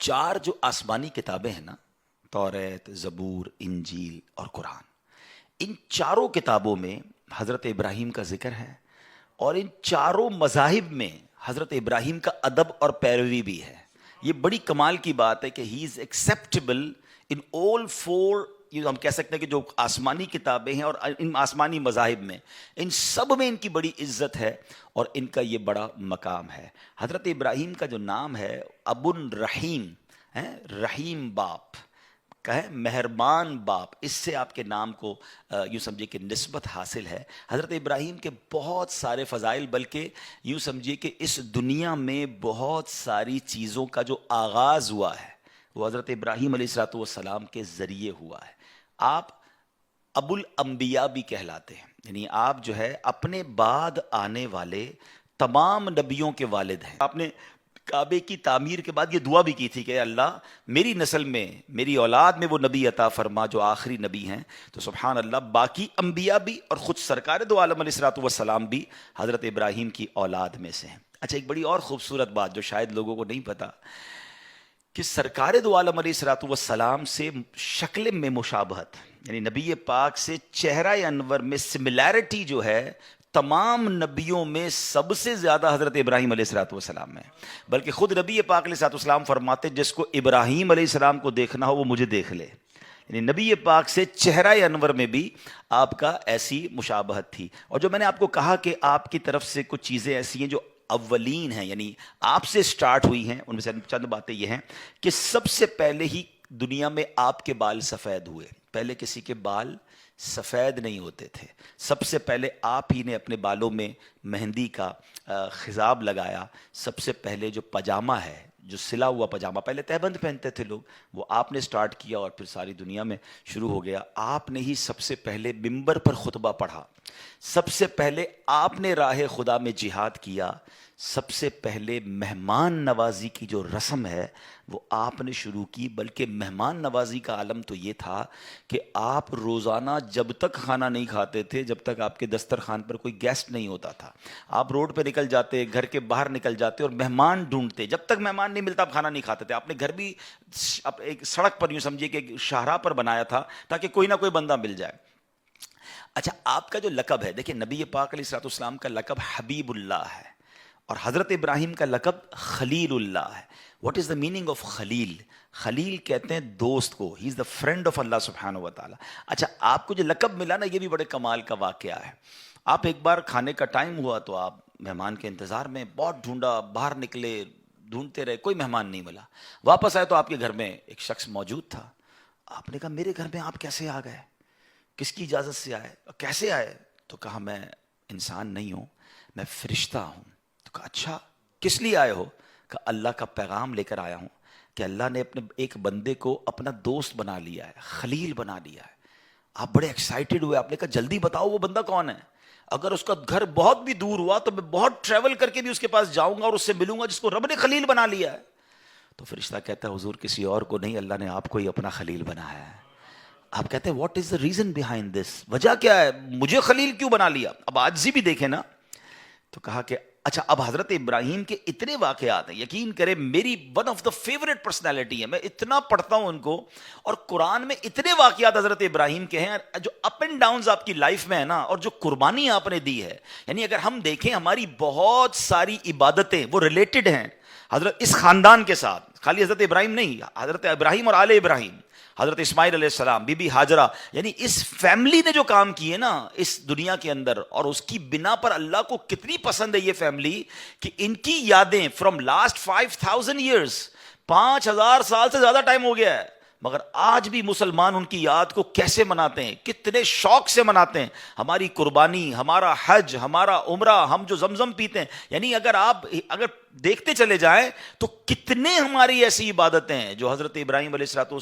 चार जो आसमानी किताबें हैं ना, तौरात, ज़बूर, इंजील और कुरान, इन चारों किताबों में हज़रत इब्राहीम का जिक्र है और इन चारों मज़ाहिब में हज़रत इब्राहीम का अदब और पैरवी भी है। ये बड़ी कमाल की बात है कि he is acceptable in all four, हम कह सकते हैं कि जो आसमानी किताबें हैं और इन आसमानी मज़ाहिब में, इन सब में इनकी बड़ी इज्जत है और इनका ये बड़ा मकाम है। हज़रत इब्राहीम का जो नाम है अबुन रहीम है, रहीम बाप कहे, मेहरबान बाप, इससे आपके नाम को यूँ समझिए कि निस्बत हासिल है। हज़रत इब्राहीम के बहुत सारे फ़ज़ाइल, बल्कि यूँ समझिए कि इस दुनिया में बहुत सारी चीज़ों का जो आगाज़ हुआ है वो हज़रत इब्राहीम अलैहिस्सलाम के ज़रिए हुआ है। आप अबुल अंबिया भी कहलाते हैं, यानी आप जो है अपने बाद आने वाले तमाम नबियों के वालिद हैं। आपने काबे की तामीर के बाद ये दुआ भी की थी कि अल्लाह मेरी नस्ल में, मेरी औलाद में वो नबी अता फरमा जो आखिरी नबी हैं। तो सुभान अल्लाह, बाकी अंबिया भी और ख़ुद सरकार दो आलम अलैहिस्सलाम भी हज़रत इब्राहीम की औलाद में से हैं। अच्छा, एक बड़ी और ख़ूबसूरत बात जो शायद लोगों को नहीं पता कि सरकार दो आलम अलैहिस्सलाम से शक्ल में मुशाबहत, यानी नबी पाक से चेहरा अनवर में सिमिलैरिटी जो है तमाम नबियों में सबसे ज़्यादा हज़रत इब्राहीम अलैहिस्सलाम में। बल्कि ख़ुद नबी पाक अलैहिस्सलाम फरमाते जिसको इब्राहीम अलैहिस्सलाम को देखना हो वो मुझे देख ले। यानी नबी पाक से चेहरा अनवर में भी आपका ऐसी मुशाबहत थी। और जो मैंने आपको कहा कि आपकी तरफ से कुछ चीज़ें ऐसी हैं जो अव्वलीन हैं, यानी आपसे स्टार्ट हुई हैं, उनमें से चंद बातें ये हैं कि सबसे पहले ही दुनिया में आपके बाल सफ़ेद हुए। पहले किसी के बाल सफ़ेद नहीं होते थे। सबसे पहले आप ही ने अपने बालों में मेहंदी का खिजाब लगाया। सबसे पहले जो पजामा है, जो सिला हुआ पजामा, पहले तहबंद पहनते थे लोग, वो आपने स्टार्ट किया और फिर सारी दुनिया में शुरू हो गया। आपने ही सबसे पहले मिंबर पर खुतबा पढ़ा, सबसे पहले आपने राह खुदा में जिहाद किया, सबसे पहले मेहमान नवाजी की जो रस्म है वो आपने शुरू की। बल्कि मेहमान नवाजी का आलम तो ये था कि आप रोज़ाना जब तक खाना नहीं खाते थे, जब तक आपके दस्तरखान पर कोई गेस्ट नहीं होता था, आप रोड पे निकल जाते, घर के बाहर निकल जाते और मेहमान ढूंढते। जब तक मेहमान नहीं मिलता आप खाना नहीं खाते थे। आपने घर भी एक सड़क पर, यूँ समझिए कि शाहराह पर बनाया था ताकि कोई ना कोई बंदा मिल जाए। अच्छा, आपका जो लक़ब है, देखिए नबी पाक अलैहिस्सलाम का लक़ब हबीबुल्लाह है और हज़रत इब्राहीम का लक़ब खलीलुल्लाह है। What is the meaning of खलील? खलील कहते हैं दोस्त को, he is the friend of अल्लाह सुब्हानहू व तआला। अच्छा, आपको जो लक़ब मिला ना, ये भी बड़े कमाल का वाक़या है। आप एक बार खाने का टाइम हुआ तो आप मेहमान के इंतज़ार में बहुत ढूंढा, बाहर निकले, ढूंढते रहे, कोई मेहमान नहीं मिला। वापस आए तो आपके घर में एक शख्स मौजूद था। आपने कहा मेरे घर में आप कैसे आ गए, किसकी इजाज़त से आए, कैसे आए? तो कहा मैं इंसान नहीं हूँ, मैं फ़रिश्ता हूँ। तो कहा अच्छा, किस लिए आए हो? कहा अल्लाह का पैगाम लेकर आया हूँ कि अल्लाह ने अपने एक बंदे को अपना दोस्त बना लिया है, खलील बना लिया है। आप बड़े एक्साइटेड हुए। आपने कहा जल्दी बताओ वो बंदा कौन है, अगर उसका घर बहुत भी दूर हुआ तो मैं बहुत ट्रैवल करके भी उसके पास जाऊंगा और उससे मिलूंगा जिसको रब ने खलील बना लिया है। तो फरिश्ता कहता है हुजूर किसी और को नहीं, अल्लाह ने आपको ही अपना खलील बनाया है। आप कहते हैं what is the reason behind this, वजह क्या है, मुझे खलील क्यों बना लिया? अब आजी भी देखे ना। तो कहा कि अच्छा, अब हजरत इब्राहीम के इतने वाकयात हैं, यकीन करें मेरी one of the favourite personality है, मैं इतना पढ़ता हूं उनको, और कुरान में इतने वाकयात हजरत इब्राहीम के हैं जो अप एंड डाउन आपकी लाइफ में है ना, और जो कुर्बानी आपने दी है। यानी अगर हम देखें हमारी बहुत सारी इबादतें वो रिलेटेड हैं हजरत इस खानदान के साथ, खाली हजरत इब्राहीम नहीं, हजरत इब्राहीम और आले इब्राहीम, हजरत इस्माइल अलैहिस्सलाम, बीबी हाजरा, यानी इस फैमिली ने जो काम किए ना इस दुनिया के अंदर, और उसकी बिना पर अल्लाह को कितनी पसंद है ये फैमिली कि इनकी यादें फ्रॉम लास्ट 5000 ईयर्स, 5000 साल से ज्यादा टाइम हो गया है, मगर आज भी मुसलमान उनकी याद को कैसे मनाते हैं, कितने शौक से मनाते हैं। हमारी कुर्बानी, हमारा हज, हमारा उम्रा, हम जो जमजम पीते हैं, यानी अगर देखते चले जाएं तो कितने हमारी ऐसी इबादतें हैं जो हजरत इब्राहीम अलैहिस्सलाम